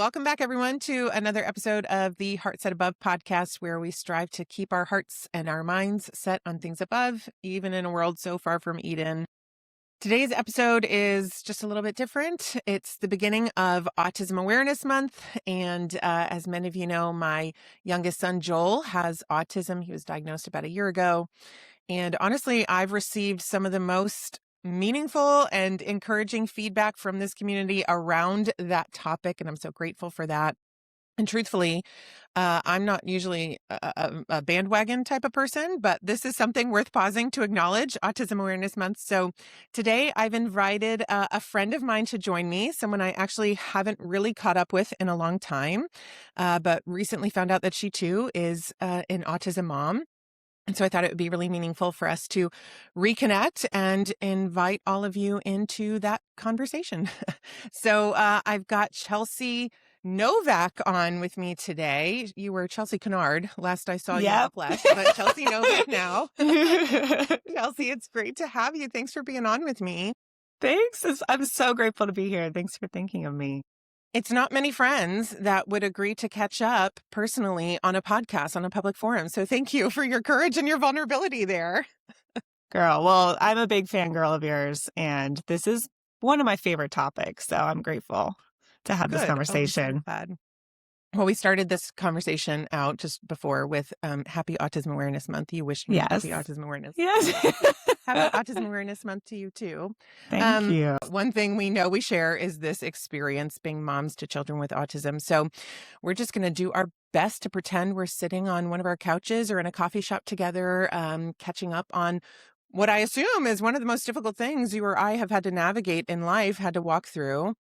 Welcome back, everyone, to another episode of the Heart Set Above podcast, where we strive to keep our hearts and our minds set on things above, even in a world so far from Eden. Today's episode is just a little bit different. It's the beginning of Autism Awareness Month. And as many of you know, my youngest son, Joel, has autism. He was diagnosed about a year ago. And honestly, I've received some of the most meaningful and encouraging feedback from this community around that topic. And I'm so grateful for that. And truthfully, I'm not usually a bandwagon type of person, but this is something worth pausing to acknowledge, Autism Awareness Month. So today I've invited a friend of mine to join me, someone I actually haven't really caught up with in a long time, but recently found out that she too is an autism mom. And so I thought it would be really meaningful for us to reconnect and invite all of you into that conversation. So I've got Chelsea Novak on with me today. You were Chelsea Kennard last I saw you in the flesh, but Chelsea Novak now. Chelsea, it's great to have you. Thanks for being on with me. Thanks. I'm so grateful to be here. Thanks for thinking of me. It's not many friends that would agree to catch up personally on a podcast, on a public forum. So thank you for your courage and your vulnerability there. Girl, well, I'm a big fangirl of yours, and this is one of my favorite topics. So I'm grateful to have this conversation. Oh, I'm so glad. Well, we started this conversation out just before with Happy Autism Awareness Month. You wish me Happy Autism Awareness. Yes. Happy Autism Awareness Month to you too. Thank you. One thing we know we share is this experience being moms to children with autism. So we're just going to do our best to pretend we're sitting on one of our couches or in a coffee shop together, catching up on what I assume is one of the most difficult things you or I have had to navigate in life, had to walk through.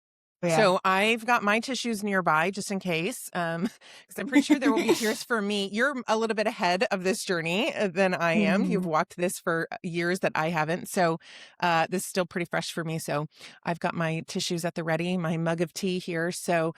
Yeah. So I've got my tissues nearby just in case, because I'm pretty sure there will be tears for me. You're a little bit ahead of this journey than I am. You've walked this for years that I haven't. So this is still pretty fresh for me. So I've got my tissues at the ready, my mug of tea here. So,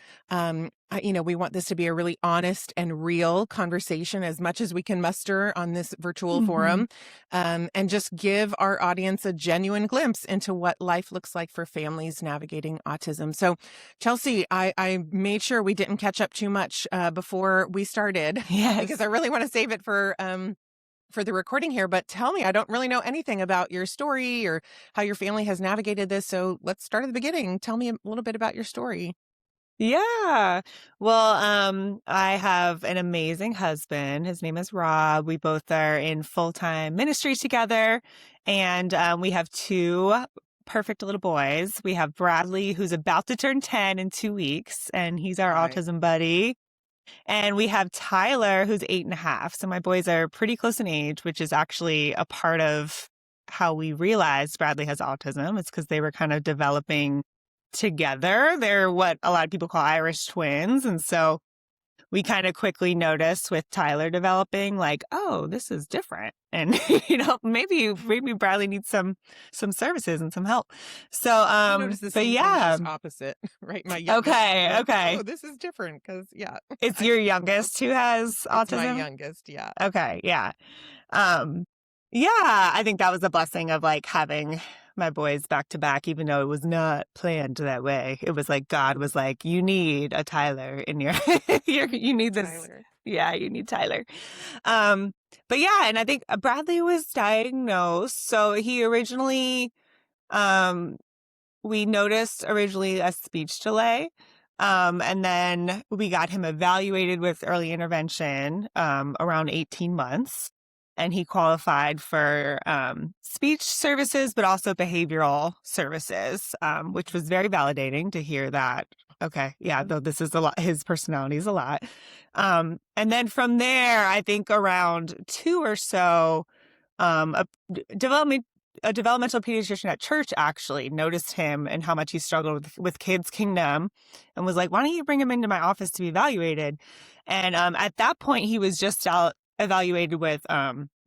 we want this to be a really honest and real conversation as much as we can muster on this virtual forum, and just give our audience a genuine glimpse into what life looks like for families navigating autism. So Chelsea, I made sure we didn't catch up too much before we started, because I really want to save it for the recording here. But tell me, I don't really know anything about your story or how your family has navigated this. So let's start at the beginning. Tell me a little bit about your story. Yeah. Well, I have an amazing husband. His name is Rob. We both are in full-time ministry together. And we have two perfect little boys. We have Bradley, who's about to turn 10 in 2 weeks, and he's our autism buddy. And we have Tyler, who's 8.5. So my boys are pretty close in age, which is actually a part of how we realized Bradley has autism. It's because they were kind of developing together. They're what a lot of people call Irish twins. And so we kind of quickly noticed with Tyler developing, like, oh, this is different. And, maybe Bradley needs some services and some help. So, but yeah. Opposite, right? My youngest. Okay. Oh, this is different because, It's your youngest who has autism? It's my youngest, yeah. Okay, yeah. I think that was a blessing of like having my boys back to back, even though it was not planned that way. It was like God was like, you need a Tyler in your, you need this. Tyler. Yeah, you need Tyler. But yeah, and I think Bradley was diagnosed. So he originally, we noticed originally a speech delay. And then we got him evaluated with early intervention around 18 months. And he qualified for speech services, but also behavioral services, which was very validating to hear that. Okay, yeah, though this is a lot. His personality is a lot. And then from there, I think around 2 or so, a developmental pediatrician at church actually noticed him and how much he struggled with Kids Kingdom and was like, why don't you bring him into my office to be evaluated? And at that point, he was just evaluated with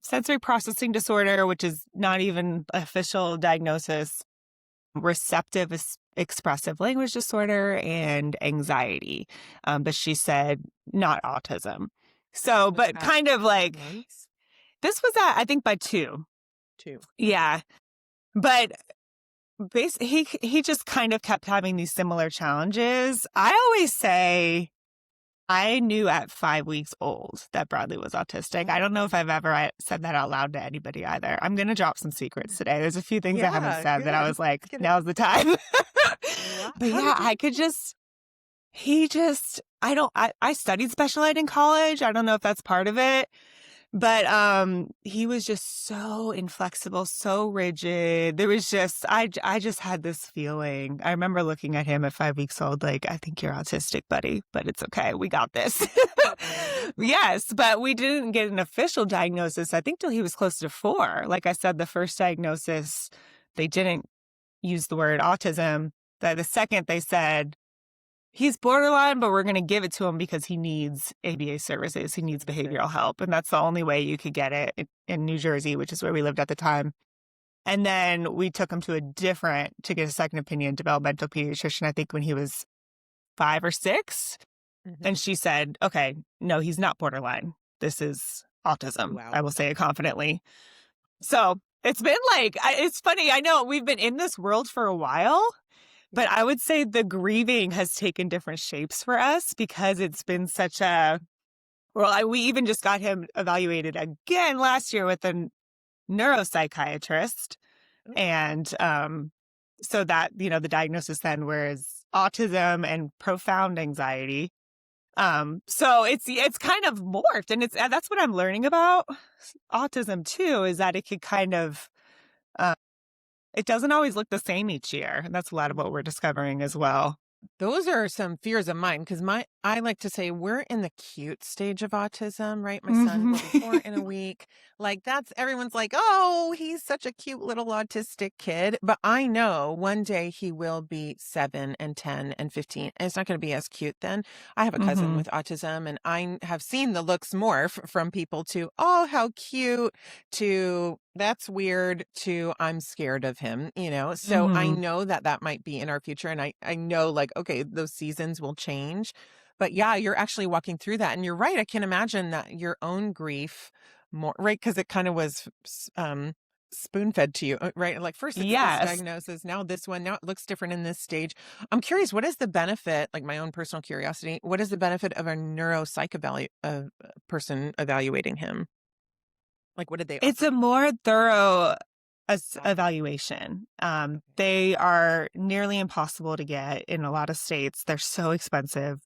sensory processing disorder, which is not even official diagnosis, receptive expressive language disorder, and anxiety. But she said not autism. So, but kind of like, this was at, I think by 2. 2. Yeah. But he just kind of kept having these similar challenges. I always say I knew at 5 weeks old that Bradley was autistic. I don't know if I've ever said that out loud to anybody either. I'm going to drop some secrets today. There's a few things I haven't said that I was like, now's the time. But yeah, I studied special ed in college. I don't know if that's part of it. But he was just so inflexible, so rigid. There was just, I just had this feeling. I remember looking at him at 5 weeks old, like, I think you're autistic, buddy, but it's okay. We got this. Yes, but we didn't get an official diagnosis, I think, till he was close to 4. Like I said, the first diagnosis, they didn't use the word autism. The second, they said, he's borderline, but we're going to give it to him because he needs ABA services. He needs behavioral help. And that's the only way you could get it in New Jersey, which is where we lived at the time. And then we took him to to get a second opinion, developmental pediatrician, I think when he was 5 or 6. Mm-hmm. And she said, okay, no, he's not borderline. This is autism. Wow. I will say it confidently. So it's been it's funny. I know we've been in this world for a while. But I would say the grieving has taken different shapes for us because it's been such we even just got him evaluated again last year with a neuropsychiatrist. And so that, the diagnosis then was autism and profound anxiety. So it's kind of morphed, and that's what I'm learning about autism too, is that it could kind of, it doesn't always look the same each year. And that's a lot of what we're discovering as well. Those are some fears of mine because I like to say we're in the cute stage of autism, right? My son will be 4 in a week. Like everyone's like, oh, he's such a cute little autistic kid. But I know one day he will be 7 and 10 and 15. And it's not going to be as cute then. I have a cousin with autism, and I have seen the looks morph from people to, oh, how cute, to that's weird, to I'm scared of him, So I know that might be in our future. And I know okay, those seasons will change. But yeah, you're actually walking through that. And you're right. I can imagine that your own grief more, right? Because it kind of was spoon-fed to you, right? Like first it's this diagnosis, now this one, now it looks different in this stage. I'm curious, what is the benefit, like my own personal curiosity, what is the benefit of a neuropsych person evaluating him? Like, what did they offer? It's a more thorough evaluation. They are nearly impossible to get in a lot of states. They're so expensive.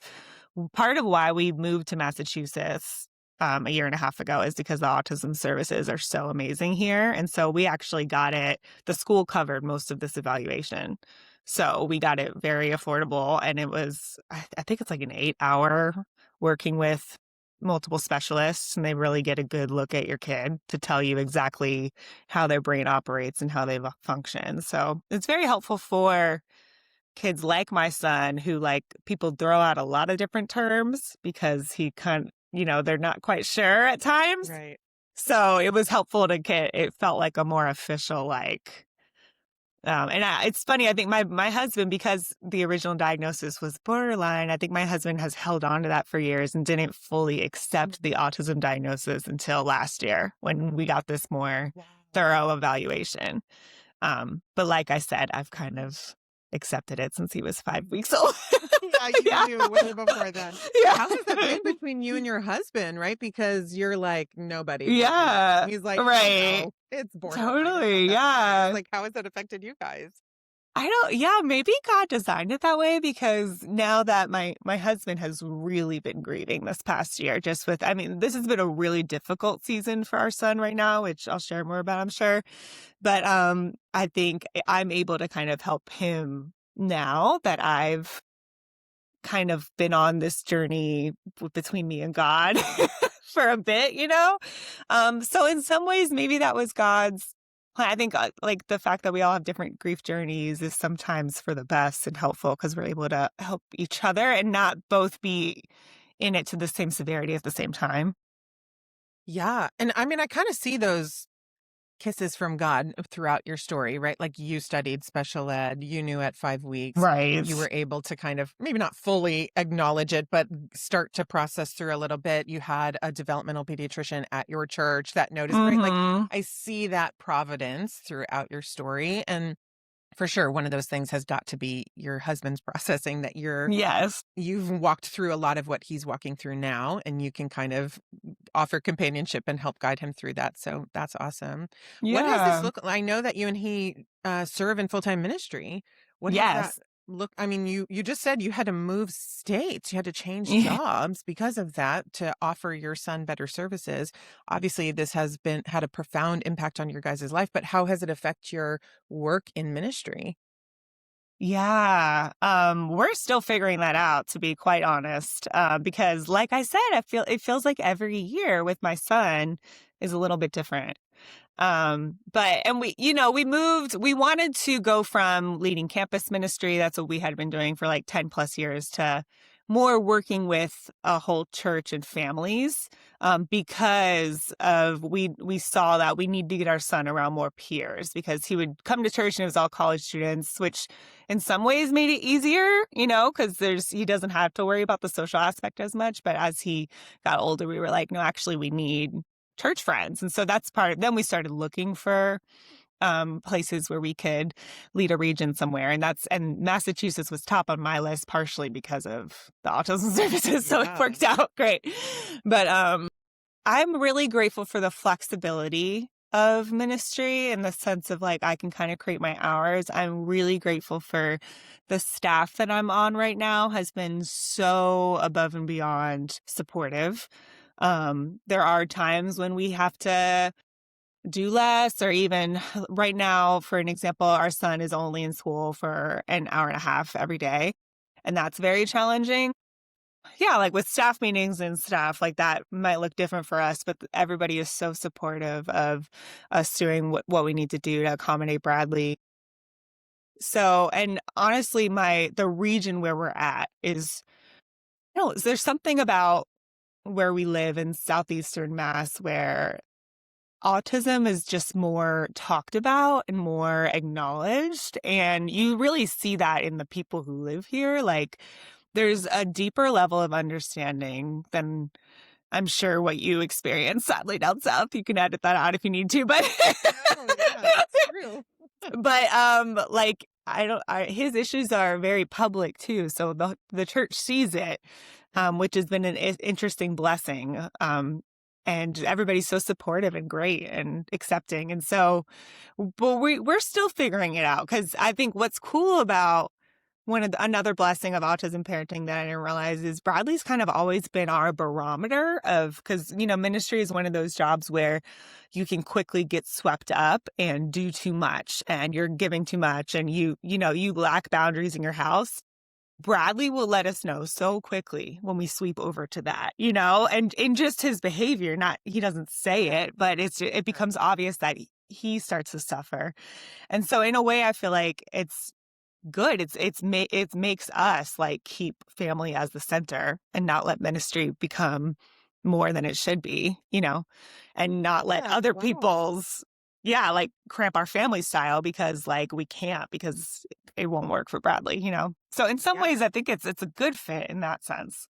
Part of why we moved to Massachusetts a year and a half ago is because the autism services are so amazing here. And so we actually got it. The school covered most of this evaluation. So we got it very affordable. And it was, I think it's like an 8-hour working with multiple specialists, and they really get a good look at your kid to tell you exactly how their brain operates and how they function. So it's very helpful for kids like my son, who people throw out a lot of different terms because he they're not quite sure at times. Right. So it was helpful to get, it felt like a more official, it's funny, I think my husband, because the original diagnosis was borderline, I think my husband has held on to that for years and didn't fully accept the autism diagnosis until last year when we got this more thorough evaluation. But like I said, I've kind of accepted it since he was 5 weeks old. Yeah, you knew way before then. Yeah. How has that been between you and your husband, right? Because you're like, nobody. Yeah. He's like, right. Oh, it's borderline. Totally. Yeah. Like, how has that affected you guys? Maybe God designed it that way, because now that my husband has really been grieving this past year, this has been a really difficult season for our son right now, which I'll share more about, I'm sure. But I think I'm able to kind of help him now that I've kind of been on this journey between me and God for a bit, So in some ways, maybe that was God's plan. I think the fact that we all have different grief journeys is sometimes for the best and helpful, because we're able to help each other and not both be in it to the same severity at the same time. Yeah. And I kind of see those kisses from God throughout your story, right? Like you studied special ed, you knew at 5 weeks, right? You were able to kind of maybe not fully acknowledge it, but start to process through a little bit. You had a developmental pediatrician at your church that noticed, right? Like I see that providence throughout your story. And For sure, one of those things has got to be your husband's processing that Yes. you've walked through a lot of what he's walking through now, and you can kind of offer companionship and help guide him through that. So that's awesome. What has this Yeah. look like? I know that you and he serve in full-time ministry. What has that Yes. look? I mean, you just said you had to move states, you had to change Yeah. jobs because of that to offer your son better services. Obviously, this has had a profound impact on your guys' life, but how has it affect your work in ministry? Yeah. We're still figuring that out, to be quite honest. Because like I said, it feels like every year with my son is a little bit different. And we wanted to go from leading campus ministry. That's what we had been doing for like 10 plus years to more working with a whole church and families. Because we saw that we need to get our son around more peers because he would come to church and it was all college students, which in some ways made it easier, because he doesn't have to worry about the social aspect as much. But as he got older, we were like, no, actually we need church friends. And so then we started looking for places where we could lead a region somewhere. And Massachusetts was top on my list, partially because of the autism services. So it worked out great. But I'm really grateful for the flexibility of ministry in the sense of like I can kind of create my hours. I'm really grateful for the staff that I'm on right now has been so above and beyond supportive. There are times when we have to do less, or even right now, for an example, our son is only in school for an hour and a half every day. And that's very challenging. Yeah, like with staff meetings and stuff like that might look different for us, but everybody is so supportive of us doing what we need to do to accommodate Bradley. So, and honestly, the region where we're at is, there's something about where we live in southeastern Mass where autism is just more talked about and more acknowledged. And you really see that in the people who live here. Like, there's a deeper level of understanding than I'm sure what you experience, sadly, down south. You can edit that out if you need to, but No, yeah, it's true. but like his issues are very public too, so the church sees it, which has been an interesting blessing. And everybody's so supportive and great and accepting, and so, but we're still figuring it out because I think what's cool about another blessing of autism parenting that I didn't realize is Bradley's kind of always been our barometer because, ministry is one of those jobs where you can quickly get swept up and do too much and you're giving too much and you lack boundaries in your house. Bradley will let us know so quickly when we sweep over to that, and in just his behavior, he doesn't say it, but it becomes obvious that he starts to suffer. And so in a way, I feel like it's good. It makes us like keep family as the center and not let ministry become more than it should be, and not let other people's, like cramp our family style because like we can't because it won't work for Bradley, So in some ways, I think it's a good fit in that sense.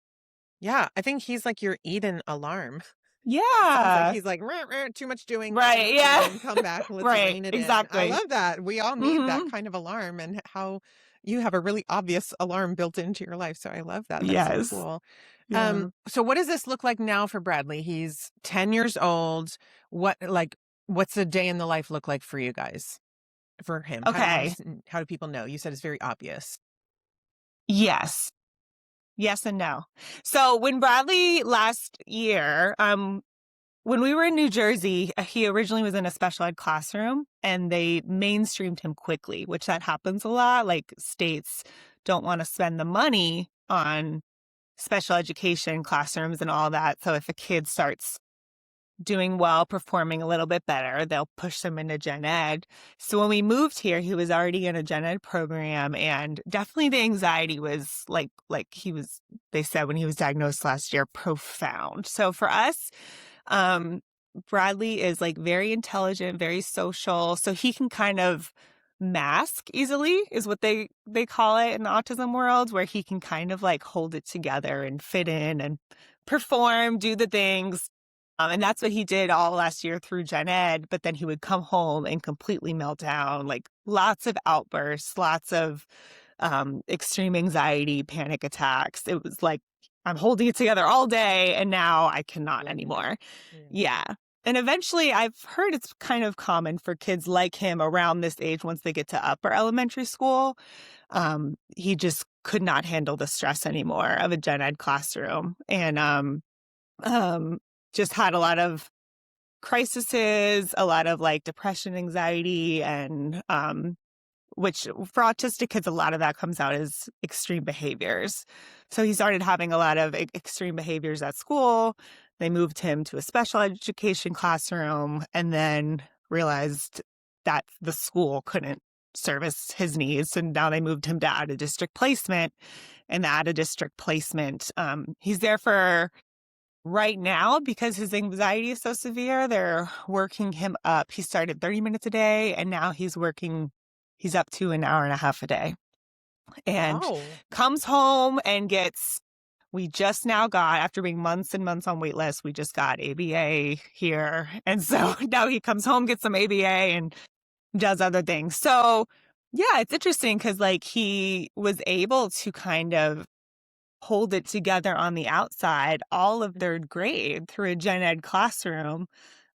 Yeah, I think he's like your Eden alarm. Sounds Yeah. like he's like, "Rah, rah, too much doing. Right. Yeah. Come back. Let's Right. rein it Exactly. in." I love that. We all need that Mhm. kind of alarm, and how you have a really obvious alarm built into your life. So I love that. That's so Yes. cool. Yeah. So what does this look like now for Bradley? He's 10 years old. What's a day in the life look like for you guys? For him? Okay. How do people know? You said it's very obvious. Yes. Yes and no. So when Bradley last year, when we were in New Jersey, he originally was in a special ed classroom and they mainstreamed him quickly, which that happens a lot. Like states don't want to spend the money on special education classrooms and all that. So if a kid starts doing well, performing a little bit better, they'll push them into gen ed. So when we moved here, he was already in a gen ed program, and definitely the anxiety was they said when he was diagnosed last year, profound. So for us, Bradley is like very intelligent, very social, so he can kind of mask easily is what they call it in the autism world, where he can kind of like hold it together and fit in and perform, do the things. And that's what he did all last year through Gen Ed. But then he would come home and completely melt down, like lots of outbursts, lots of extreme anxiety, panic attacks. It was like, I'm holding it together all day and now I cannot anymore. Yeah. And eventually I've heard it's kind of common for kids like him around this age, once they get to upper elementary school. He just could not handle the stress anymore of a gen ed classroom. And just had a lot of crises, a lot of like depression, anxiety, and which for autistic kids, a lot of that comes out as extreme behaviors. So he started having a lot of extreme behaviors at school. They moved him to a special education classroom and then realized that the school couldn't service his needs. And now they moved him to out of district placement. And the out of district placement, he's there for right now, because his anxiety is so severe, they're working him up. He started 30 minutes a day, and now he's up to an hour and a half a day. And comes home and we just now got, after being months and months on wait lists, we just got ABA here. And so now he comes home, gets some ABA, and does other things. So yeah, it's interesting because like he was able to kind of hold it together on the outside, all of third grade through a gen ed classroom.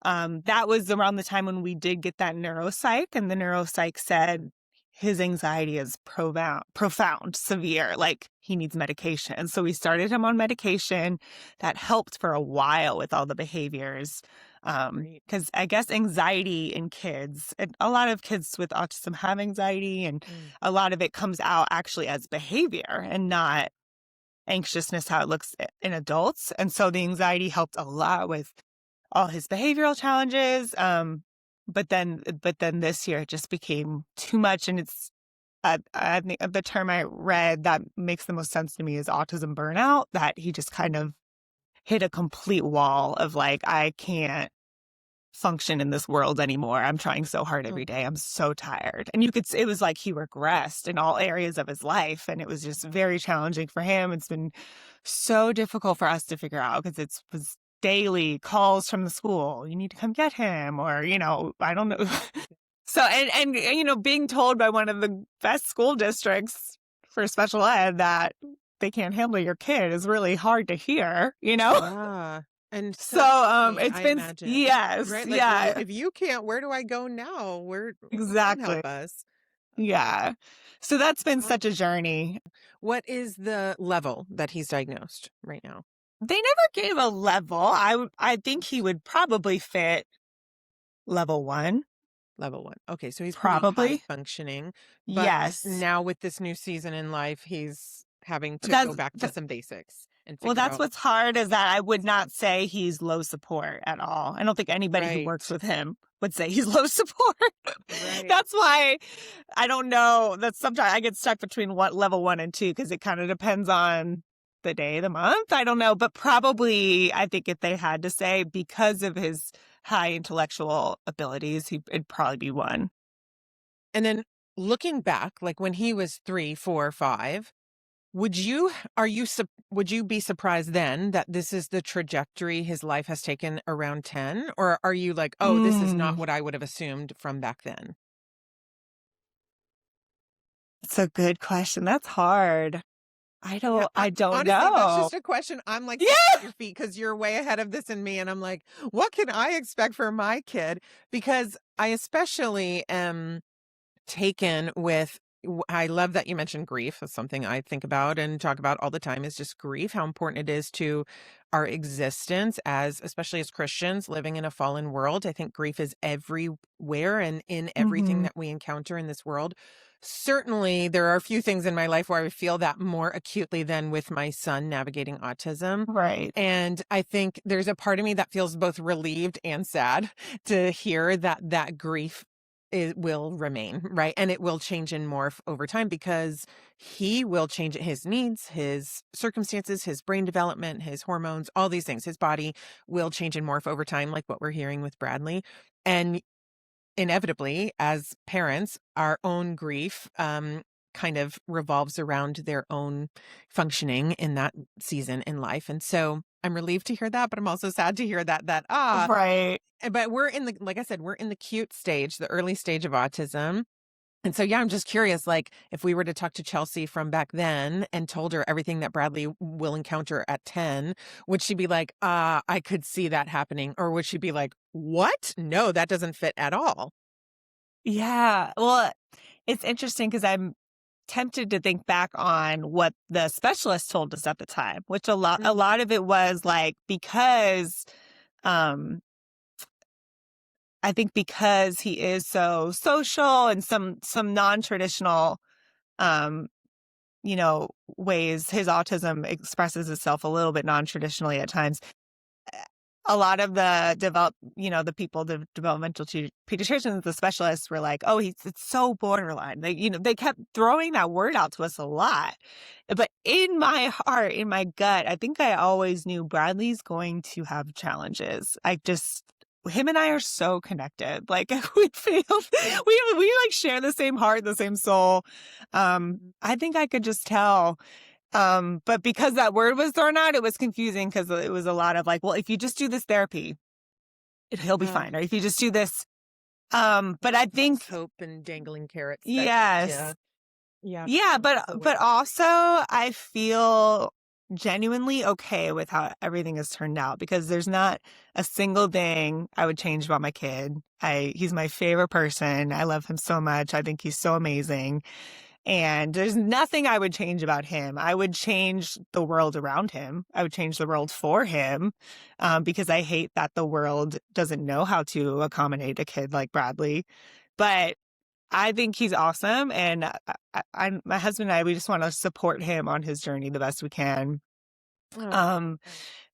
That was around the time when we did get that neuropsych, and the neuropsych said his anxiety is profound, severe, like he needs medication. So we started him on medication that helped for a while with all the behaviors. Because I guess anxiety in kids, and a lot of kids with autism have anxiety, and a lot of it comes out actually as behavior and not anxiousness, how it looks in adults. And so the anxiety helped a lot with all his behavioral challenges. But then this year it just became too much. And it's, I think the term I read that makes the most sense to me is autism burnout, that he just kind of hit a complete wall of like, I can't function in this world anymore. I'm trying so hard every day. I'm so tired. And it was like he regressed in all areas of his life. And it was just very challenging for him. It's been so difficult for us to figure out because it was daily calls from the school. You need to come get him, or, I don't know. So, and being told by one of the best school districts for special ed that they can't handle your kid is really hard to hear, And so it's been imagine. Yes, right? Like, yeah, well, if you can't, where do I go now? Who can exactly. help us? Yeah. So that's been such a journey. What is the level that he's diagnosed right now? They never gave a level. I think he would probably fit level 1. Level 1. Okay, so he's probably pretty high functioning. But yes. Now with this new season in life, he's having to go back to some basics. Well, that's what's hard, is that I would not say he's low support at all. I don't think anybody who works with him would say he's low support. That's why I don't know. That's sometimes I get stuck between level 1 and 2, because it kind of depends on the day, the month. I don't know. But probably, I think if they had to say, because of his high intellectual abilities, it'd probably be 1. And then looking back, like when he was 3, 4, 5, would you be surprised then that this is the trajectory his life has taken around 10? Or are you like, oh, this is not what I would have assumed from back then? It's a good question. That's hard. I don't honestly, know. That's just a question. I'm like, at your feet, because you're way ahead of this in me. And I'm like, what can I expect for my kid? Because I especially am taken with, I love that you mentioned grief. That's something I think about and talk about all the time, is just grief, how important it is to our existence, especially as Christians living in a fallen world. I think grief is everywhere and in everything that we encounter in this world. Certainly, there are a few things in my life where I feel that more acutely than with my son navigating autism. Right. And I think there's a part of me that feels both relieved and sad to hear that grief will remain, right? And it will change and morph over time, because he will change his needs, his circumstances, his brain development, his hormones, all these things. His body will change and morph over time, like what we're hearing with Bradley. And inevitably, as parents, our own grief kind of revolves around their own functioning in that season in life. And so I'm relieved to hear that, but I'm also sad to hear Right. but we're in the, like I said, we're in the cute stage, the early stage of autism. And so, yeah, I'm just curious, like, if we were to talk to Chelsea from back then and told her everything that Bradley will encounter at 10, would she be like, I could see that happening? Or would she be like, what? No, that doesn't fit at all. Yeah. Well, it's interesting because I'm tempted to think back on what the specialist told us at the time, which a Mm. lot of it was like because um I think because he is so social and some non-traditional um ways his autism expresses itself a little bit non-traditionally at times. A lot of the people, the developmental pediatricians, the specialists were like, oh, it's so borderline. They kept throwing that word out to us a lot. But in my heart, in my gut, I think I always knew Bradley's going to have challenges. Him and I are so connected. Like we feel, we like share the same heart, the same soul. I think I could just tell. But because that word was thrown out, it was confusing because it was a lot of like, well, if you just do this therapy, he'll be fine. Or if you just do this. But I think, Hope and dangling carrots. yes. Yeah. Yeah. But also I feel genuinely okay with how everything has turned out because there's not a single thing I would change about my kid. He's my favorite person. I love him so much. I think he's so amazing. And there's nothing I would change about him. I would change the world around him. I would change the world for him because I hate that the world doesn't know how to accommodate a kid like Bradley. But I think he's awesome. And my husband and I, we just want to support him on his journey the best we can. Oh.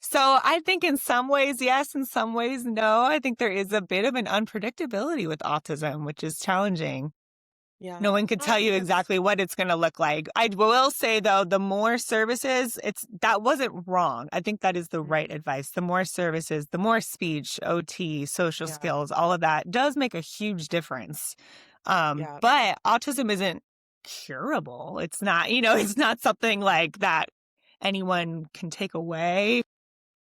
So I think in some ways, yes, in some ways, no. I think there is a bit of an unpredictability with autism, which is challenging. Yeah. No one could I tell think you that's exactly what it's going to look like. I will say though, the more services, that wasn't wrong. I think that is the right advice. The more services, the more speech, OT, social Yeah. skills, all of that does make a huge difference. Yeah. But autism isn't curable. It's not, it's not something like that anyone can take away.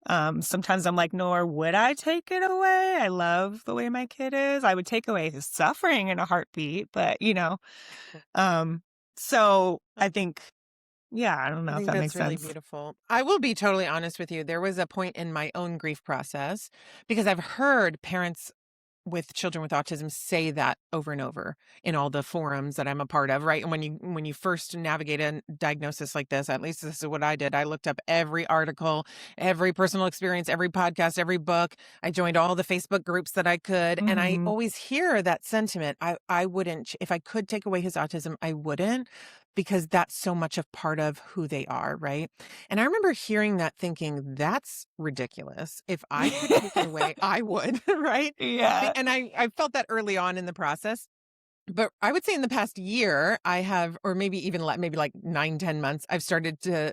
Sometimes I'm like, nor would I take it away. I love the way my kid is. I would take away his suffering in a heartbeat, but um, so I think, yeah, I don't I know if think that makes that's really sense. beautiful. I will be totally honest with you. There was a point in my own grief process because I've heard parents with children with autism say that over and over in all the forums that I'm a part of, right? And when you first navigate a diagnosis like this, at least this is what I did. I looked up every article, every personal experience, every podcast, every book. I joined all the Facebook groups that I could, and I Hmm. always hear that sentiment. I wouldn't, if I could take away his autism, I wouldn't, because that's so much of part of who they are, right? And I remember hearing that thinking, that's ridiculous. If I could take it away, I would, right? Yeah. And I felt that early on in the process. But I would say in the past year, I have, or maybe even maybe like 9, 10 months, I've started to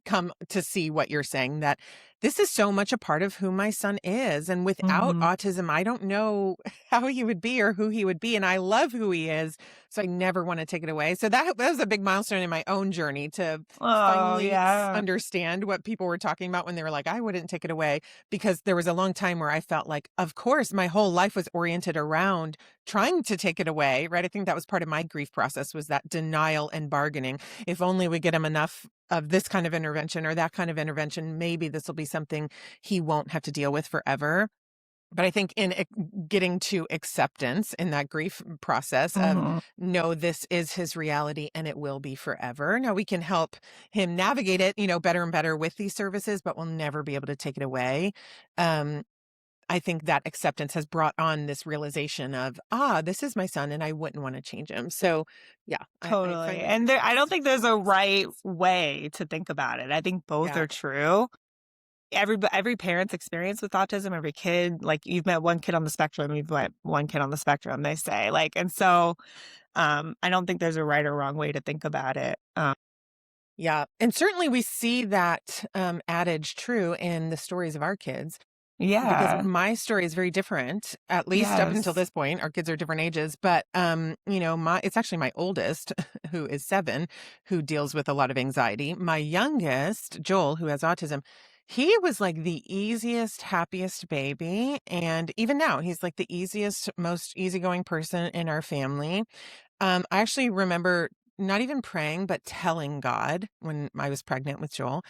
come to see what you're saying, that this is so much a part of who my son is. And without Hmm. autism, I don't know how he would be or who he would be. And I love who he is. So I never want to take it away. So that was a big milestone in my own journey to Oh, finally yeah. understand what people were talking about when they were like, I wouldn't take it away. Because there was a long time where I felt like, of course, my whole life was oriented around trying to take it away, right? I think that was part of my grief process, was that denial and bargaining. If only we get him enough of this kind of intervention or that kind of intervention, maybe this will be something he won't have to deal with forever. But I think in getting to acceptance in that grief process of, Hmm. no, this is his reality and it will be forever. Now we can help him navigate it, better and better with these services, but we'll never be able to take it away. Um, I think that acceptance has brought on this realization of, this is my son and I wouldn't want to change him. So yeah, I Totally. find it. And I don't think there's a right way to think about it. I think both Yeah. are true. Every parent's experience with autism, every kid, like you've met one kid on the spectrum, you've met one kid on the spectrum, they say, like, and so I don't think there's a right or wrong way to think about it. Yeah. And certainly we see that adage true in the stories of our kids. because Yeah. my story is very different, at least up until Yes. this point. Our kids are different ages, but it's actually my oldest who is 7 who deals with a lot of anxiety. My youngest, Joel, who has autism, he was like the easiest, happiest baby, and even now he's like the easiest, most easygoing person in our family. I actually remember not even praying, but telling God when I was pregnant with Joel,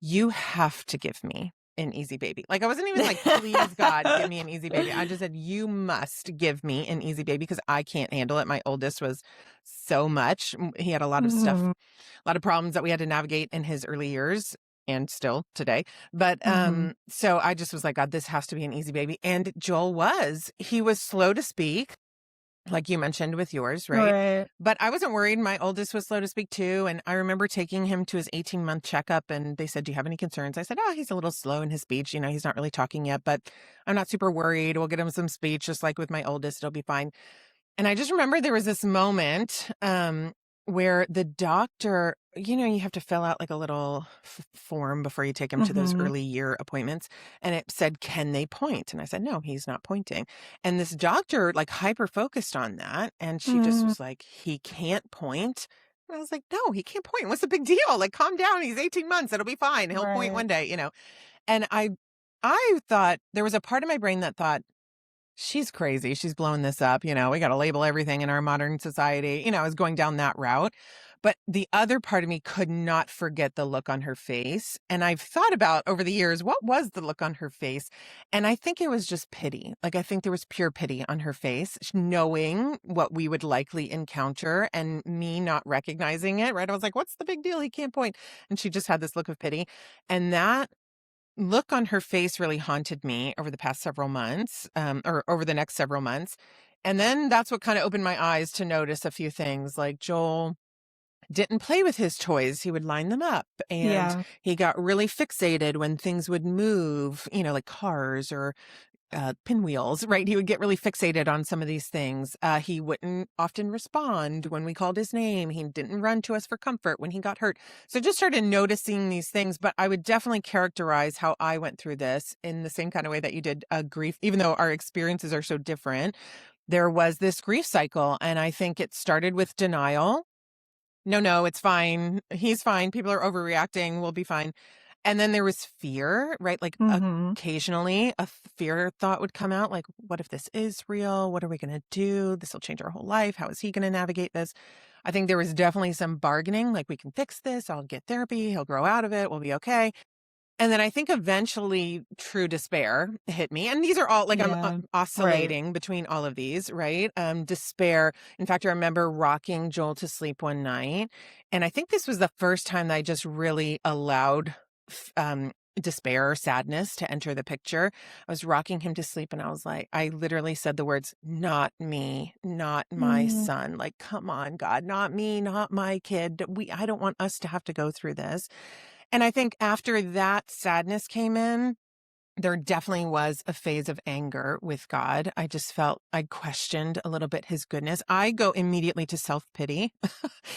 you have to give me an easy baby. Like, I wasn't even like, please God, give me an easy baby. I just said, you must give me an easy baby because I can't handle it. My oldest was so much. He had a lot of stuff, Mhm. a lot of problems that we had to navigate in his early years and still today. But Mhm. so I just was like, God, this has to be an easy baby. And Joel was. He was slow to speak, like you mentioned with yours, right? Right. But I wasn't worried. My oldest was slow to speak too. And I remember taking him to his 18-month checkup and they said, do you have any concerns? I said, oh, he's a little slow in his speech. He's not really talking yet, but I'm not super worried. We'll get him some speech just like with my oldest. It'll be fine. And I just remember there was this moment where the doctor, you have to fill out like a little form before you take him to those Mhm. early year appointments. And it said, can they point? And I said, no, he's not pointing. And this doctor like hyper focused on that. And she just Mm. was like, he can't point. And I was like, no, he can't point. What's the big deal? Like, calm down. He's 18 months. It'll be fine. He'll point Right. one day. And I thought there was a part of my brain that thought, she's crazy. She's blowing this up. We got to label everything in our modern society. I was going down that route. But the other part of me could not forget the look on her face. And I've thought about over the years, what was the look on her face? And I think it was just pity. Like, I think there was pure pity on her face, knowing what we would likely encounter and me not recognizing it, right? I was like, what's the big deal? He can't point. And she just had this look of pity. And that look on her face really haunted me over the past several months, or over the next several months. And then that's what kind of opened my eyes to notice a few things, like Joel didn't play with his toys. He would line them up, and Yeah. he got really fixated when things would move, like cars or pinwheels, right? He would get really fixated on some of these things. He wouldn't often respond when we called his name. He didn't run to us for comfort when he got hurt. So just started noticing these things, but I would definitely characterize how I went through this in the same kind of way that you did, grief, even though our experiences are so different. There was this grief cycle, and I think it started with denial. No, it's fine. He's fine. People are overreacting. We'll be fine. And then there was fear, right? Like, Mhm. occasionally a fear thought would come out, like, what if this is real? What are we going to do? This will change our whole life. How is he going to navigate this? I think there was definitely some bargaining, like, we can fix this. I'll get therapy. He'll grow out of it. We'll be okay. And then I think eventually true despair hit me. And these are all like, I'm Yeah. Right. oscillating between all of these, right? Despair. In fact, I remember rocking Joel to sleep one night. And I think this was the first time that I just really allowed despair, sadness to enter the picture. I was rocking him to sleep and I was like, I literally said the words, not me, not my Mm. son. Like, come on, God, not me, not my kid. I don't want us to have to go through this. And I think after that sadness came in, there definitely was a phase of anger with God. I just felt I questioned a little bit his goodness. I go immediately to self-pity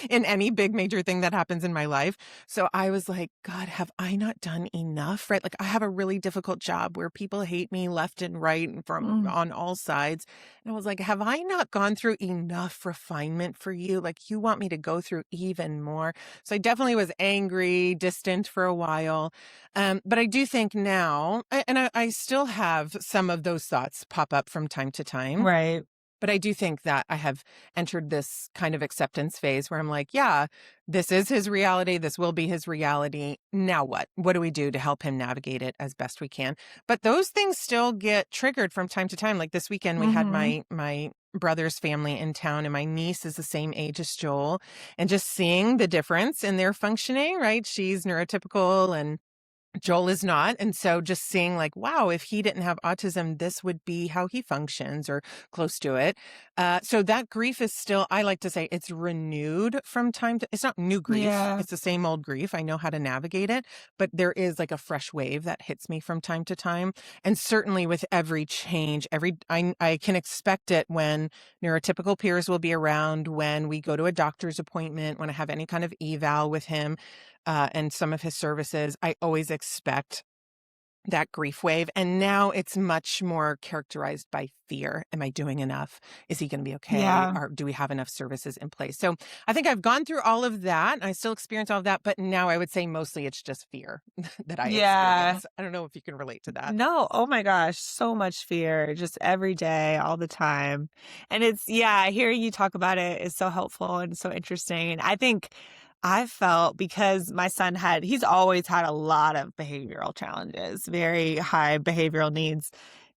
in any big major thing that happens in my life. So I was like, God, have I not done enough? Right? Like, I have a really difficult job where people hate me left and right and from Mm. on all sides. And I was like, have I not gone through enough refinement for you? Like, you want me to go through even more? So I definitely was angry, distant for a while. But I do think now, and I still have some of those thoughts pop up from time to time. Right. But I do think that I have entered this kind of acceptance phase where I'm like, yeah, this is his reality. This will be his reality. Now what? What do we do to help him navigate it as best we can? But those things still get triggered from time to time. Like this weekend, we had Mhm. my brother's family in town, and my niece is the same age as Joel. And just seeing the difference in their functioning, right? She's neurotypical and Joel is not. And so just seeing like, wow, if he didn't have autism, this would be how he functions or close to it. So that grief is still, I like to say it's renewed from time to, it's not new grief. Yeah. It's the same old grief. I know how to navigate it, but there is like a fresh wave that hits me from time to time. And certainly with every change, I can expect it when neurotypical peers will be around, when we go to a doctor's appointment, when I have any kind of eval with him and some of his services, I always expect that grief wave. And now it's much more characterized by fear. Am I doing enough? Is he going to be okay? Yeah. Or do we have enough services in place? So I think I've gone through all of that. I still experience all of that, but now I would say mostly it's just fear that I Yeah. experience. I don't know if you can relate to that. No, oh my gosh, so much fear just every day, all the time. And hearing you talk about it is so helpful and so interesting. And I think I felt because my son he's always had a lot of behavioral challenges, very high behavioral needs.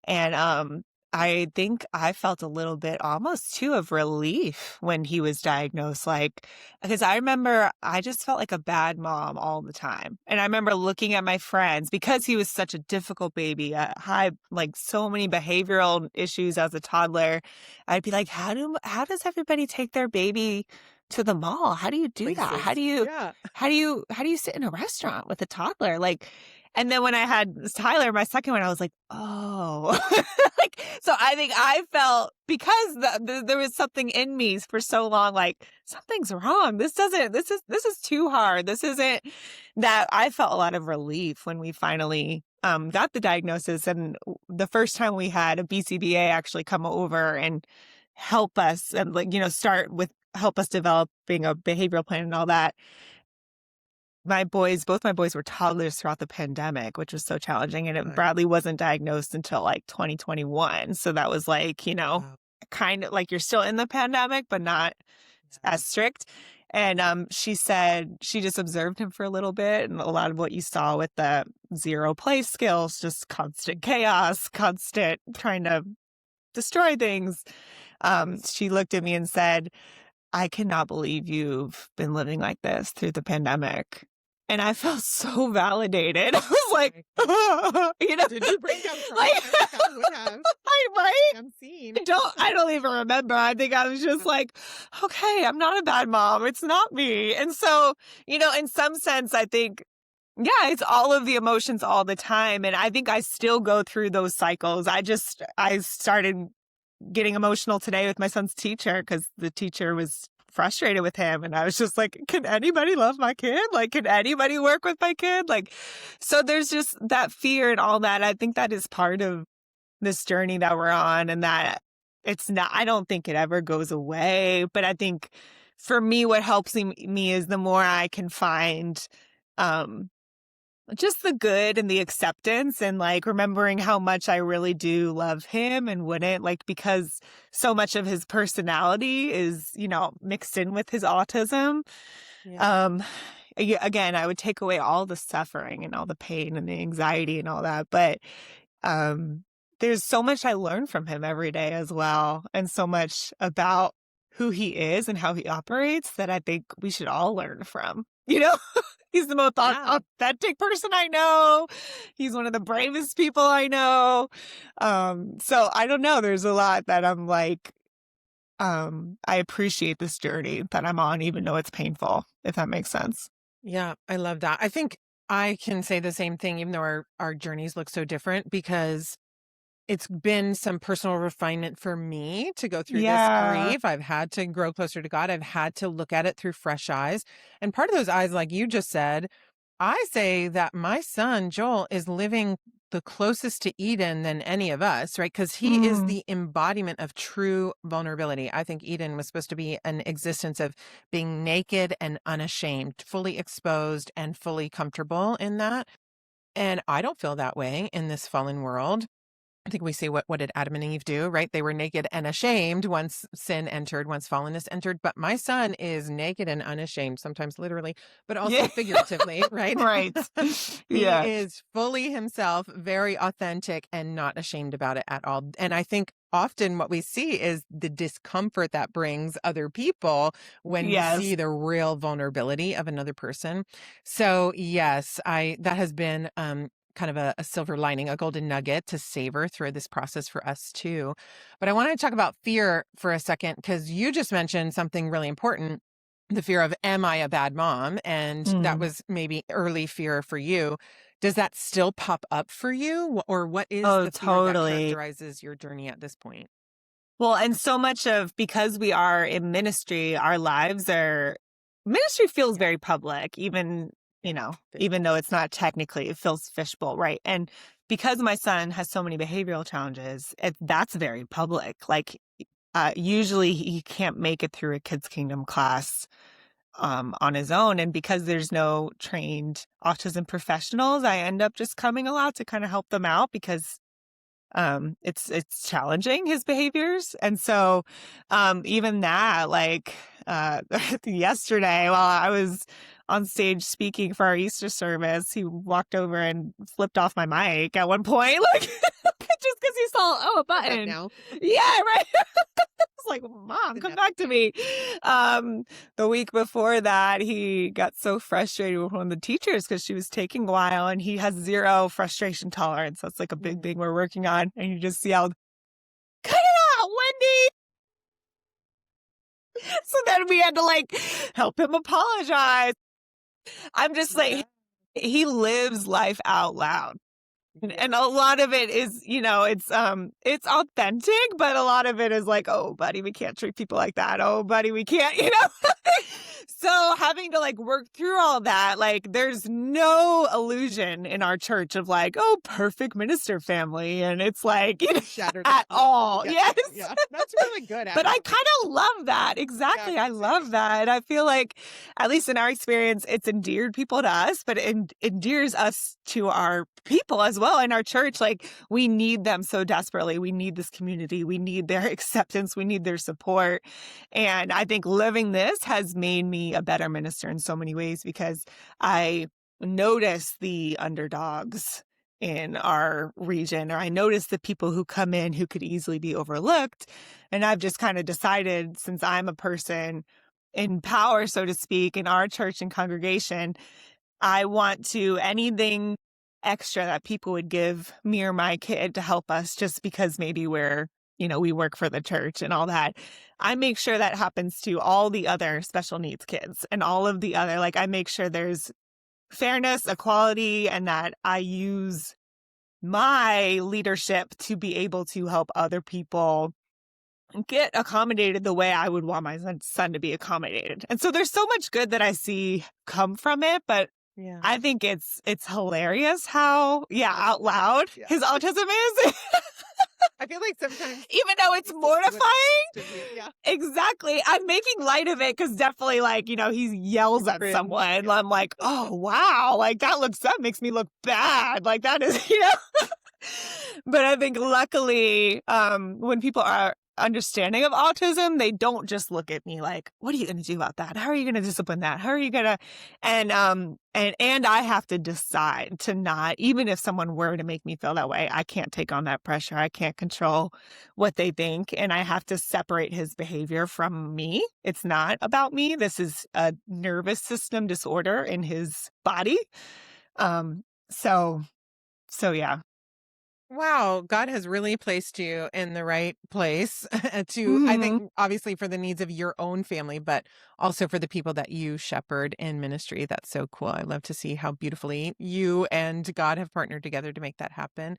And I think I felt a little bit almost too of relief when he was diagnosed. Like, because I remember I just felt like a bad mom all the time. And I remember looking at my friends because he was such a difficult baby, like so many behavioral issues as a toddler. I'd be like, how does everybody take their baby to the mall? How do you do that? Places. Yeah. How do you sit in a restaurant with a toddler? Like, and then when I had Tyler, my second one, I was like, oh, like, so I think I felt because there was something in me for so long, like something's wrong. This is too hard. This isn't that. I felt a lot of relief when we finally got the diagnosis. And the first time we had a BCBA actually come over and help us and help us developing a behavioral plan and all that. Both my boys were toddlers throughout the pandemic, which was so challenging. And Bradley wasn't diagnosed until like 2021. So that was like, Wow. kind of like you're still in the pandemic, but not as strict. And she said she just observed him for a little bit. And a lot of what you saw with the zero play skills, just constant chaos, constant trying to destroy things. She looked at me and said, I cannot believe you've been living like this through the pandemic. And I felt so validated. I was like, Did you break down crying? Like, I would have. right? I'm seen. I don't even remember. I think I was just like, okay, I'm not a bad mom. It's not me. And so, in some sense, I think, yeah, it's all of the emotions all the time. And I think I still go through those cycles. I started getting emotional today with my son's teacher because the teacher was frustrated with him. And I was just like, can anybody love my kid? Like, can anybody work with my kid? Like, so there's just that fear and all that. I think that is part of this journey that we're on, and that I don't think it ever goes away. But I think for me, what helps me is the more I can find, just the good and the acceptance and like remembering how much I really do love him and wouldn't because so much of his personality is, mixed in with his autism. Yeah. Again, I would take away all the suffering and all the pain and the anxiety and all that. But, there's so much I learn from him every day as well. And so much about who he is and how he operates that I think we should all learn from, He's the most authentic person I know. He's one of the bravest people I know. So I don't know. There's a lot that I'm like, I appreciate this journey that I'm on, even though it's painful, if that makes sense. Yeah, I love that. I think I can say the same thing, even though our journeys look so different, because it's been some personal refinement for me to go through this grief. I've had to grow closer to God. I've had to look at it through fresh eyes. And part of those eyes, like you just said, I say that my son, Joel, is living the closest to Eden than any of us, right? Because he is the embodiment of true vulnerability. I think Eden was supposed to be an existence of being naked and unashamed, fully exposed and fully comfortable in that. And I don't feel that way in this fallen world. I think we see what did Adam and Eve do, right? They were naked and ashamed once sin entered, once fallenness entered. But my son is naked and unashamed, sometimes literally, but also figuratively, right? Right. He is fully himself, very authentic and not ashamed about it at all. And I think often what we see is the discomfort that brings other people when you see the real vulnerability of another person. So yes, that has been kind of a silver lining, a golden nugget to savor through this process for us too. But I want to talk about fear for a second, because you just mentioned something really important, the fear of, am I a bad mom? And that was maybe early fear for you. Does that still pop up for you? Or what is the fear that characterizes your journey at this point? Well, and so much because we are in ministry, our ministry feels very public, even even though it's not technically, it feels fishbowl, right? And because my son has so many behavioral challenges, that's very public. Like, usually he can't make it through a Kids Kingdom class on his own. And because there's no trained autism professionals, I end up just coming a lot to kind of help them out because it's challenging, his behaviors. And so even that, like yesterday while I was on stage speaking for our Easter service, he walked over and flipped off my mic at one point, like just because he saw a button. Now. Yeah, right. It's like, Mom, come back to me. The week before that, he got so frustrated with one of the teachers because she was taking a while, and he has zero frustration tolerance. That's like a big thing we're working on. And you just yelled, "Cut it out, Wendy!" So then we had to like help him apologize. I'm just like, he lives life out loud. And a lot of it is, it's authentic, but a lot of it is like, oh, buddy, we can't treat people like that. Oh, buddy, we can't, So having to like work through all that, like there's no illusion in our church of like, oh, perfect minister family. And it's like, at all. Yes. Yeah, that's really good. But I kind of love that. Exactly. Yeah, I love that. And I feel like, at least in our experience, it's endeared people to us, but it endears us to our people as well in our church. Like, we need them so desperately. We need this community. We need their acceptance. We need their support. And I think living this has made me a better minister in so many ways because I notice the underdogs in our region, or I notice the people who come in who could easily be overlooked. And I've just kind of decided, since I'm a person in power, so to speak, in our church and congregation, I want to anything extra that people would give me or my kid to help us just because maybe we work for the church and all that. I make sure that happens to all the other special needs kids and all of the other, like I make sure there's fairness, equality, and that I use my leadership to be able to help other people get accommodated the way I would want my son to be accommodated. And so there's so much good that I see come from it, but yeah. I think it's hilarious how, out loud his autism is. I feel like sometimes, even though it's mortifying, yeah. Exactly. I'm making light of it because definitely, like, he yells at someone. Yeah. I'm like, oh, wow, like that makes me look bad. Like that is, But I think luckily, when people are understanding of autism, they don't just look at me like, what are you going to do about that? How are you going to discipline that? How are you going to, and I have to decide to not, even if someone were to make me feel that way, I can't take on that pressure. I can't control what they think. And I have to separate his behavior from me. It's not about me. This is a nervous system disorder in his body. So yeah. Wow, God has really placed you in the right place to, I think, obviously for the needs of your own family, but also for the people that you shepherd in ministry. That's so cool. I love to see how beautifully you and God have partnered together to make that happen.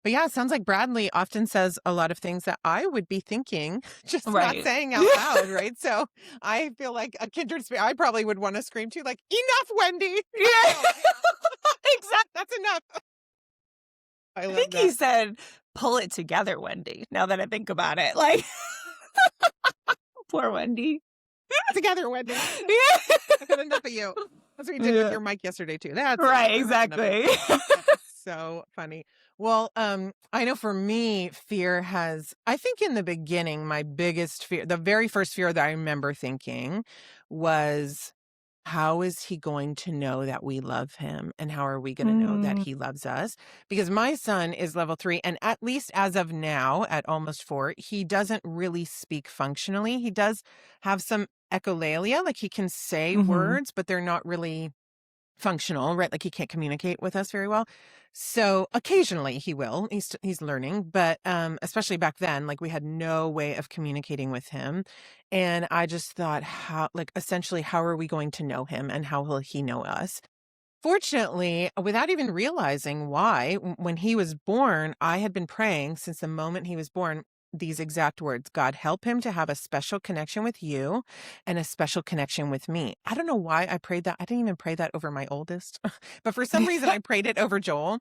But yeah, it sounds like Bradley often says a lot of things that I would be thinking, just not saying out loud, right? So I feel like a kindred spirit. I probably would want to scream too, like, enough, Wendy. Yeah. Exactly. That's enough. I think he said, pull it together, Wendy, now that I think about it. Like, poor Wendy. Together, Wendy. Yeah. I've had enough of you. That's what you did with your mic yesterday, too. That's right, exactly. That's so funny. Well, I know for me, fear has, I think in the beginning, my biggest fear, the very first fear that I remember thinking was, how is he going to know that we love him? And how are we going to know that he loves us? Because my son is level 3. And at least as of now, at almost 4, he doesn't really speak functionally. He does have some echolalia, like he can say words, but they're not really functional, right? Like he can't communicate with us very well. So occasionally he will, he's learning, but especially back then, like we had no way of communicating with him. And I just thought, essentially, how are we going to know him and how will he know us? Fortunately, without even realizing why, when he was born, I had been praying since the moment he was born. these exact words: God, help him to have a special connection with you and a special connection with me. I don't know why I prayed that. I didn't even pray that over my oldest, but for some reason I prayed it over Joel.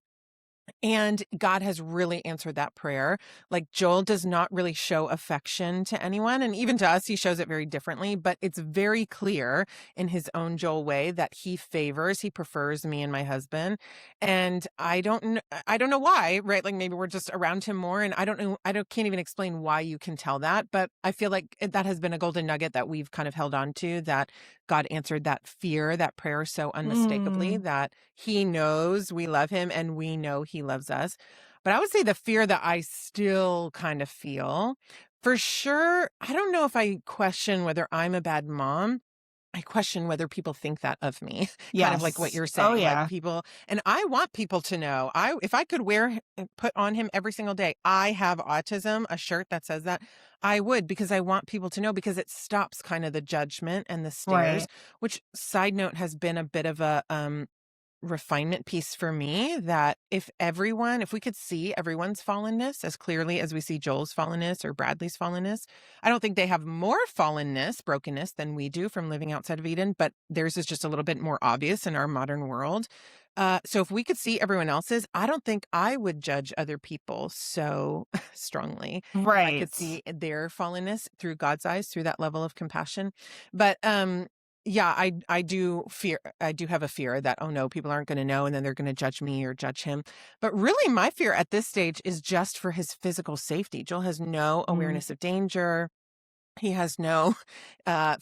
And God has really answered that prayer. Like, Joel does not really show affection to anyone. And even to us, he shows it very differently. But it's very clear in his own Joel way that he prefers me and my husband. And I don't know why, right? Like, maybe we're just around him more. And I don't know, can't even explain why you can tell that. But I feel like that has been a golden nugget that we've kind of held on to, that God answered that prayer so unmistakably, Mm. that he knows we love him and we know he loves us. But I would say the fear that I still kind of feel, for sure, I don't know if I question whether I'm a bad mom. I question whether people think that of me, kind of like what Yes. you're Oh, saying, like yeah. people, and I want people to know, if I could put on him every single day, I have autism, a shirt that says that, I would, because I want people to know, because it stops kind of the judgment and the stares, Right. which, side note, has been a bit of a, refinement piece for me, that if we could see everyone's fallenness as clearly as we see Joel's fallenness or Bradley's fallenness, I don't think they have more fallenness, brokenness than we do from living outside of Eden, but theirs is just a little bit more obvious in our modern world. So if we could see everyone else's, I don't think I would judge other people so strongly if I could Right. see their fallenness through God's eyes, through that level of compassion. But yeah, I do have a fear that, oh no, people aren't going to know and then they're going to judge me or judge him. But really, my fear at this stage is just for his physical safety. Joel has no Mm. awareness of danger. He has no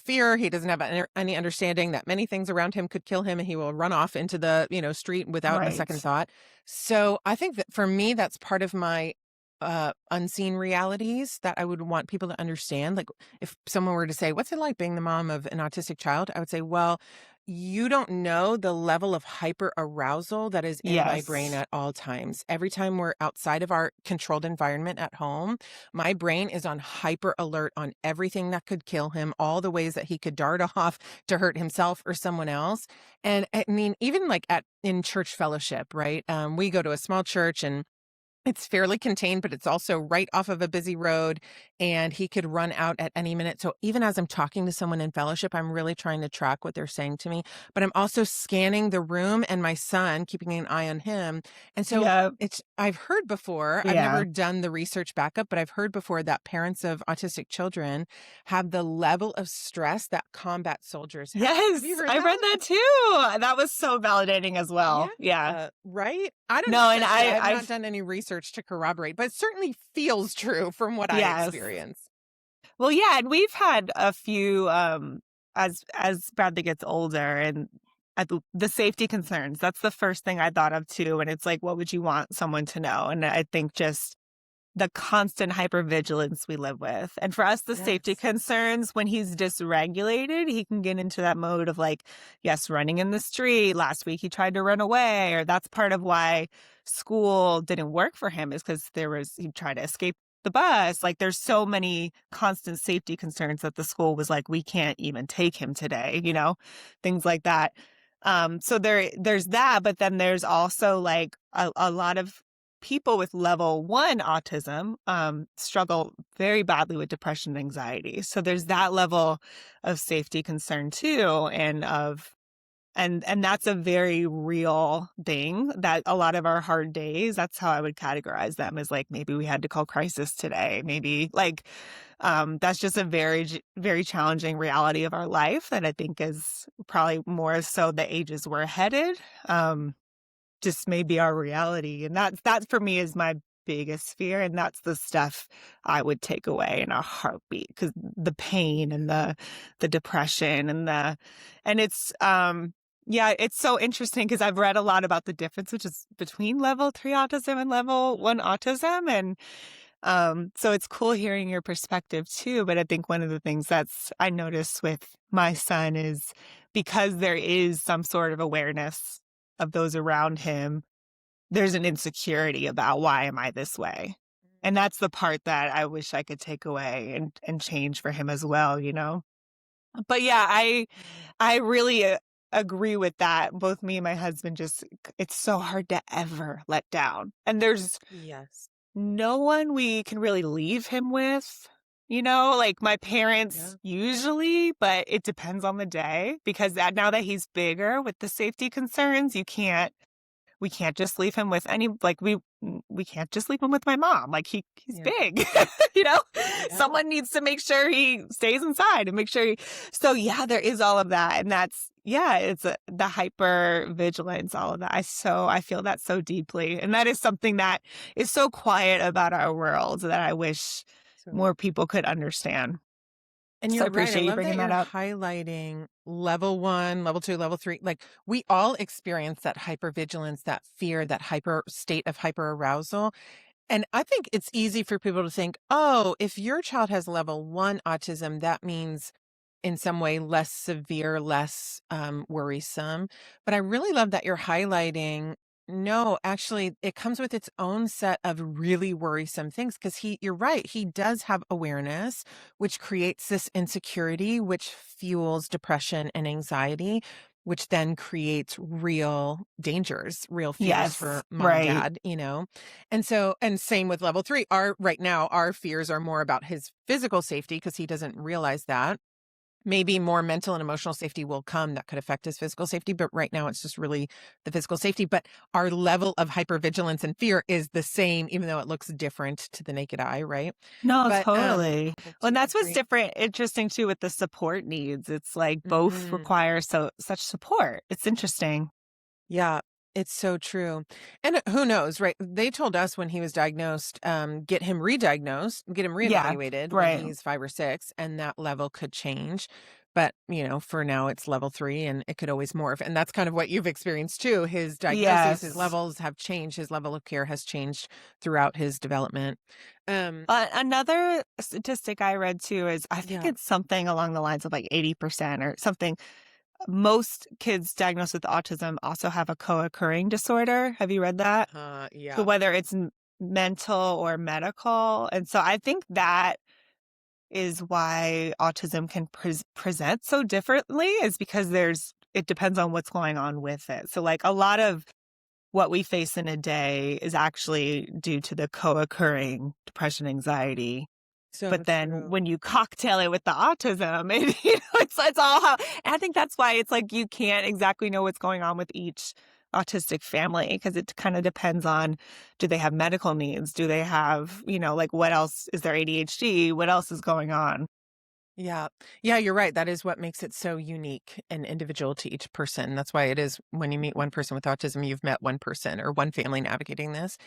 fear. He doesn't have any understanding that many things around him could kill him, and he will run off into the street without a second Right. thought. So I think that for me, that's part of my unseen realities that I would want people to understand. Like, if someone were to say, "What's it like being the mom of an autistic child?" I would say, "Well, you don't know the level of hyper arousal that is in my brain Yes. at all times. Every time we're outside of our controlled environment at home, my brain is on hyper alert on everything that could kill him, all the ways that he could dart off to hurt himself or someone else." And I mean, even like in church fellowship, right? We go to a small church, and it's fairly contained, but it's also right off of a busy road, and he could run out at any minute. So even as I'm talking to someone in fellowship, I'm really trying to track what they're saying to me, but I'm also scanning the room and my son, keeping an eye on him. And so Yeah. I've heard before, I've Yeah. never done the research backup, but I've heard before that parents of autistic children have the level of stress that combat soldiers have. Have you Yes. heard I read that? that too. That was so validating as Yeah, well. Yeah. right? I don't know No, if and that's true. I have not I've done any research to corroborate, but it certainly feels true from what I yes. experience. Well, yeah, and we've had a few as Bradley gets older, and the safety concerns. That's the first thing I thought of too. And it's like, what would you want someone to know? And I think just the constant hypervigilance we live with. And for us, the safety Yes. concerns, when he's dysregulated, he can get into that mode of like, yes, running in the street. Last week he tried to run away, or that's part of why school didn't work for him, is because he tried to escape the bus. Like, there's so many constant safety concerns that the school was like, we can't even take him today, things like that. So there's that, but then there's also like a lot of people with level 1 autism struggle very badly with depression and anxiety. So there's that level of safety concern too, and that's a very real thing, that a lot of our hard days, that's how I would categorize them, is like, maybe we had to call crisis today, maybe like that's just a very, very challenging reality of our life that I think is probably more so the ages we're headed. Just may be our reality. And that for me is my biggest fear. And that's the stuff I would take away in a heartbeat, because the pain and the depression and it's, yeah, it's so interesting because I've read a lot about the difference, which is between level 3 autism and level 1 autism. And so it's cool hearing your perspective too. But I think one of the things I noticed with my son is, because there is some sort of awareness of those around him, there's an insecurity about, why am I this way? And that's the part that I wish I could take away and change for him as well. But yeah, I really agree with that. Both me and my husband it's so hard to ever let down. And there's Yes. no one we can really leave him with. Like my Yeah. parents usually, but it depends on the day because now that he's bigger with the safety concerns, we can't just leave him with we can't just leave him with my mom. Like he's Yeah. big, you know? Yeah. Someone needs to make sure he stays inside and make sure so yeah, there is all of that. And it's the hyper vigilance, all of that. I feel that so deeply. And that is something that is so quiet about our world that I wish So more people could understand. And So I you're right. I appreciate you love bringing that that you're up. highlighting level 1, level 2, level 3. Like we all experience that hypervigilance, that fear, that hyper state of hyper arousal. And I think it's easy for people to think, oh, if your child has level 1 autism, that means in some way less severe, less worrisome. But I really love that you're highlighting. No, actually, it comes with its own set of really worrisome things because you're right, he does have awareness, which creates this insecurity, which fuels depression and anxiety, which then creates real dangers, real fears Yes, for mom and right. dad. And same with level 3. Right now, our fears are more about his physical safety because he doesn't realize that. Maybe more mental and emotional safety will come that could affect his physical safety, but right now it's just really the physical safety. But our level of hypervigilance and fear is the same, even though it looks different to the naked eye, right? No, But totally. level Well, and 2 that's is what's great. interesting too with the support needs. It's like both Mhm. require such support. It's interesting. Yeah, it's so true. And who knows, right? They told us when he was diagnosed, get him re-diagnosed, get him Yeah, reevaluated when right. he's 5 or 6, and that level could change. But, for now it's level 3 and it could always morph. And that's kind of what you've experienced too. His diagnoses, his Yes. levels have changed. His level of care has changed throughout his development. Um, Another statistic I read too is I think yeah. it's something along the lines of like 80% or something. Most kids diagnosed with autism also have a co-occurring disorder. Have you read that? So Yeah. whether it's mental or medical. And so I think that is why autism can present so differently is because it depends on what's going on with it. So like a lot of what we face in a day is actually due to the co-occurring depression, anxiety. So But then true. when you cocktail it with the autism, it's all how, and I think that's why it's like you can't exactly know what's going on with each autistic family because it kind of depends on, do they have medical needs? Do they have, like what else is there ADHD? What else is going on? Yeah. Yeah, you're right. That is what makes it so unique and individual to each person. That's why it is when you meet one person with autism, you've met one person or one family navigating this.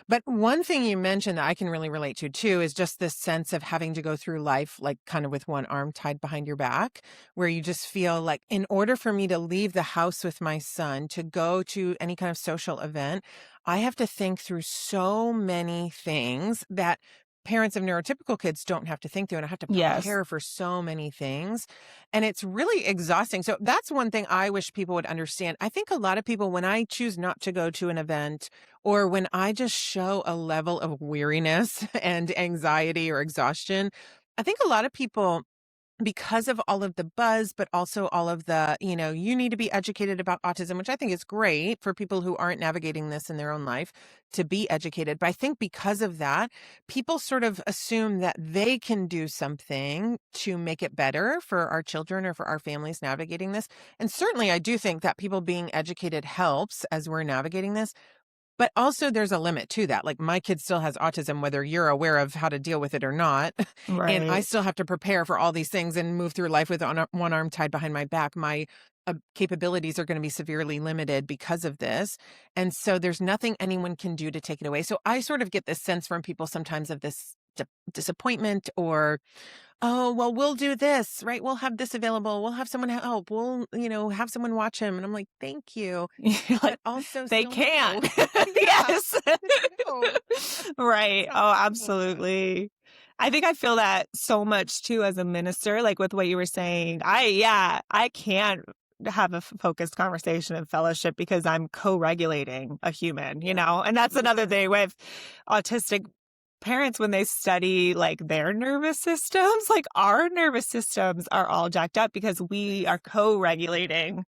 But one thing you mentioned that I can really relate to too is just this sense of having to go through life like kind of with one arm tied behind your back, where you just feel like in order for me to leave the house with my son to go to any kind of social event, I have to think through so many things that parents of neurotypical kids don't have to think through, and I have to Yes. prepare for so many things, and it's really exhausting. So that's one thing I wish people would understand. I think a lot of people, when I choose not to go to an event or when I just show a level of weariness and anxiety or exhaustion, I think a lot of people, because of all of the buzz, but also all of the, you need to be educated about autism, which I think is great for people who aren't navigating this in their own life to be educated. But I think because of that, people sort of assume that they can do something to make it better for our children or for our families navigating this. And certainly I do think that people being educated helps as we're navigating this. But also there's a limit to that. Like my kid still has autism, whether you're aware of how to deal with it or not. And I Right. still have to prepare for all these things and move through life with one arm tied behind my back. My capabilities are going to be severely limited because of this. And so there's nothing anyone can do to take it away. So I sort of get this sense from people sometimes of this disappointment or, oh, well, we'll do this, right? We'll have this available. We'll have someone help. We'll, have someone watch him. And I'm like, thank you. You're But like, also they still can't. no. Yeah. Yes. No. Right. Sounds Oh, awful, but absolutely. I think I feel that so much too as a minister, like with what you were saying. I can't have a focused conversation and fellowship because I'm co-regulating a human, yeah. and that's another Yeah. thing with autistic parents when they study like their nervous systems, like our nervous systems are all jacked up because we Yes. are co-regulating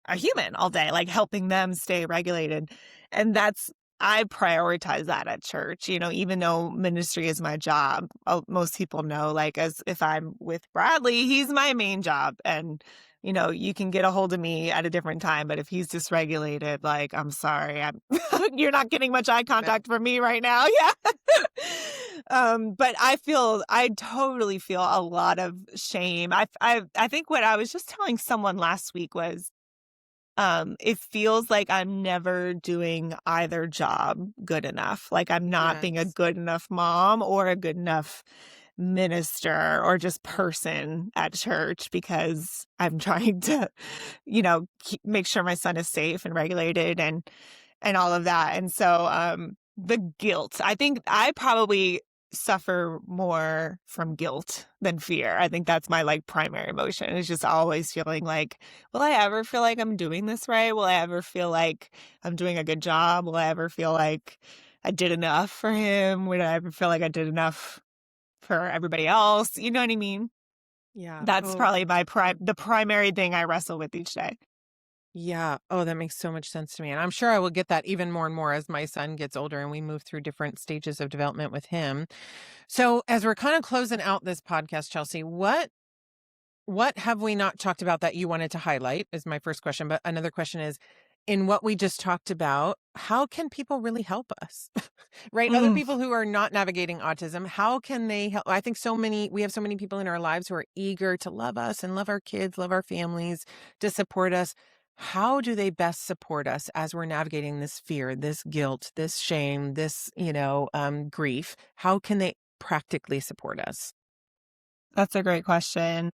a human all day, like helping them stay regulated. And that's I prioritize that at church, even though ministry is my job. Most people know, like, as if I'm with Bradley, he's my main job. And, you can get a hold of me at a different time. But if he's dysregulated, like, I'm sorry, you're not getting much eye contact from me right now. Yeah. But I totally feel a lot of shame. I think what I was just telling someone last week was, it feels like I'm never doing either job good enough. Like I'm not being a Yes. good enough mom or a good enough minister or just person at church because I'm trying to, make sure my son is safe and regulated and all of that. And so, the guilt, I think I probably suffer more from guilt than fear. I think that's my primary emotion. It's just always feeling like, will I ever feel like I'm doing this right? Will I ever feel like I'm doing a good job? Will I ever feel like I did enough for him? Would I ever feel like I did enough for everybody else? You know what I mean? Yeah. That's Oh, probably the primary thing I wrestle with each day. yeah. Oh, that makes so much sense to me. And I'm sure I will get that even more and more as my son gets older and we move through different stages of development with him. So as we're kind of closing out this podcast, Chelsea, what have we not talked about that you wanted to highlight is my first question. But another question is, in what we just talked about, how can people really help us? Right? Other Mm, people who are not navigating autism, how can they help? I think we have so many people in our lives who are eager to love us and love our kids, love our families, to support us. How do they best support us as we're navigating this fear, this guilt, this shame, this, grief? How can they practically support us? that's a great question.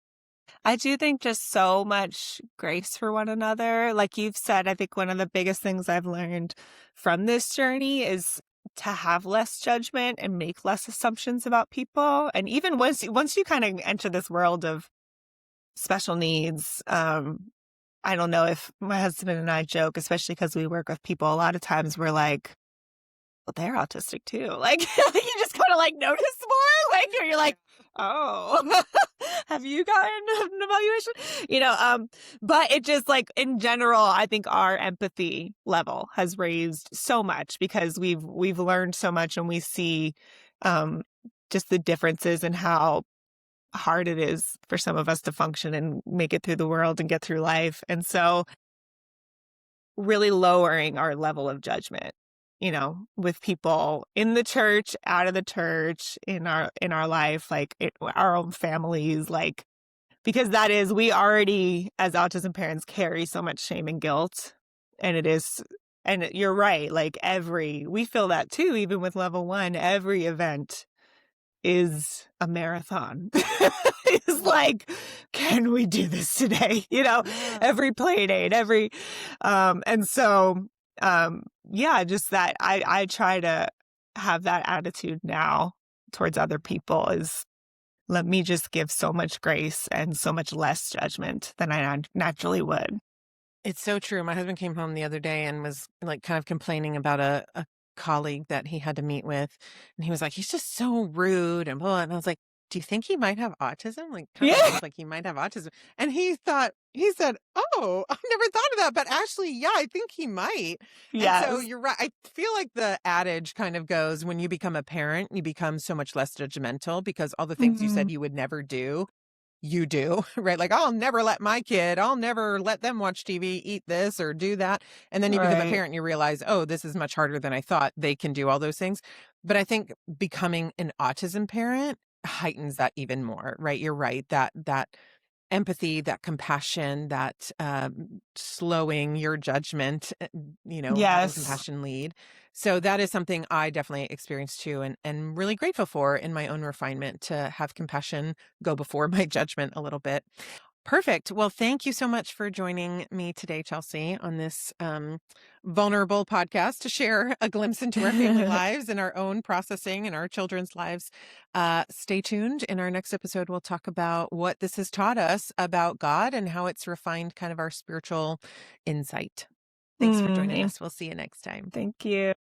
I do think just so much grace for one another. Like you've said, I think one of the biggest things I've learned from this journey is to have less judgment and make less assumptions about people. And even once you kind of enter this world of special needs, I don't know if my husband and I joke, especially because we work with people, a lot of times we're like, well, they're autistic too. Like you just kind of notice more. You're like, oh, have you gotten an evaluation? But it just in general, I think our empathy level has raised so much because we've learned so much and we see um just the differences in how hard it is for some of us to function and make it through the world and get through life. And so really lowering our level of judgment, with people in the church, out of the church, in our life, our own families, because we already as autism parents carry so much shame and guilt. And you're right, we feel that too, even with level 1, every event is a marathon. It's can we do this today? Yeah. Every play date, and so, yeah, just that I try to have that attitude now towards other people is let me just give so much grace and so much less judgment than I naturally would. It's so true. My husband came home the other day and was kind of complaining about a colleague that he had to meet with. And he was like, he's just so rude and blah. And I was like, do you think he might have autism? Kind of Yeah. sounds like he might have autism. And he said, oh, I've never thought of that. But actually, yeah, I think he might. And so Yes. you're right. I feel like the adage kind of goes, when you become a parent, you become so much less judgmental because all the things you Mhm. said you would never do, you do, right? I'll never let them watch TV, eat this or do that. And then you become a Right. parent and you realize, oh, this is much harder than I thought. They can do all those things. But I think becoming an autism parent heightens that even more, right? You're right. That empathy, that compassion, that slowing your judgment, having Yes. compassion lead. So that is something I definitely experienced too, and really grateful for in my own refinement to have compassion go before my judgment a little bit. Perfect. Well, thank you so much for joining me today, Chelsea, on this vulnerable podcast to share a glimpse into our family lives and our own processing and our children's lives. Stay tuned. In our next episode, we'll talk about what this has taught us about God and how it's refined kind of our spiritual insight. Thanks for joining us. We'll see you next time. Thank you.